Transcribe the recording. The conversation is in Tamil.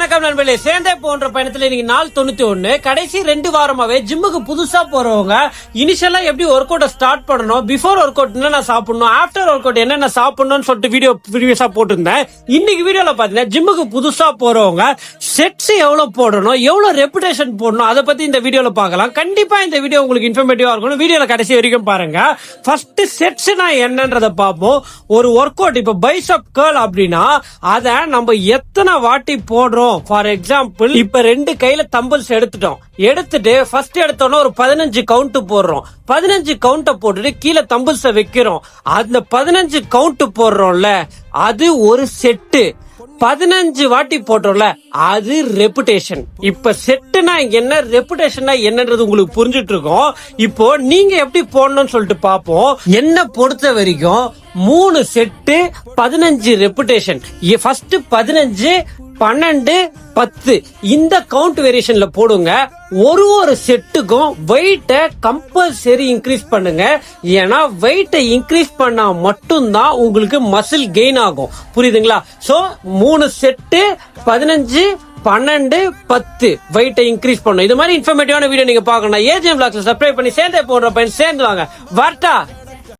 வணக்கம் நண்பர்களே. சேர்ந்தே போன்ற பயணத்துல இன்னைக்கு நாள் 91. கடைசி 2 வாரமாவே ஜிம்முக்கு புதுசா போறவங்க இனிஷியலா எப்படி ஒர்க் அவுட் ஸ்டார்ட் பண்ணணும், பிஃபோர் ஒர்க் அவுட் என்னென்ன சாப்பிடணும், ஆஃப்டர் ஒர்க் அவுட் என்னென்ன சாப்பிடணும்னு சொல்லிட்டு வீடியோ ப்ரீவியஸா போட்டிருந்தேன். இன்னைக்கு வீடியோல பாத்தீங்கன்னா ஜிம்முக்கு புதுசா போறவங்க செட்ஸ் எவ்வளவு போடணும், எவ்வளவு ரெப்புடேஷன் போடணும், அதை பத்தி இந்த வீடியோல பார்க்கலாம். கண்டிப்பா இந்த வீடியோ உங்களுக்கு இன்ஃபர்மேட்டிவா இருக்கணும். வீடியோல கடைசி வரைக்கும் பாருங்க. ஃபர்ஸ்ட் செட்ஸ்னா என்னன்றத பார்ப்போம். ஒரு ஒர்க் அவுட் இப்ப பைசப் கர்ல் அப்படின்னா அத நம்ம எத்தனை வாட்டி போடுறோம். ஃபார் எக்ஸாம்பிள் இப்ப 2 கையில தம்பிள்ஸ் எடுத்துட்டு ஃபர்ஸ்ட் எடுத்தோம்னா ஒரு 15 கவுண்ட் போடுறோம். 15 கவுண்ட போட்டுட்டு கீழே தம்பிள்ஸ் வைக்கிறோம். அந்த 15 கவுண்ட் போடுறோம்ல, அது ஒரு செட்டு. 15 வாட்டி போட்டோம்ல, அது ரெப்புடேஷன். இப்ப செட்டுனா என்ன, ரெப்புடேஷன்னா என்னன்றது உங்களுக்கு புரிஞ்சிட்டு இருக்கோம். இப்போ நீங்க எப்படி போடணும்னு சொல்லிட்டு பாப்போம். என்ன பொறுத்த வரைக்கும் 3 செட்டு 15 ரெப்புடேஷன். ஃபர்ஸ்ட் 15, 12, 10 இந்த கவுண்ட் வேரியேஷன்ல போடுங்க. ஒரு செட்டுக்கும் வெயிட்ட கம்பல்சரி இன்க்ரீஸ் பண்ணுங்க. ஏன்னா வெயிட்ட இன்க்ரீஸ் பண்ணா மட்டும்தான் உங்களுக்கு மசில் கெயின் ஆகும். புரியுதுங்களா? சோ 3 செட்டு 15, 12, 10 வெயிட்டை இன்க்ரீஸ் பண்ணும். இது மாதிரி இன்ஃபர்மேட்டிவான வீடியோ நீங்க பாக்கணும். ஏஜிஎம் விளாக்ஸ் சப்ஸ்கிரைப் பண்ணி சேர்ந்தே போடுற பையன் சேர்ந்து வாங்க. வரட்டா.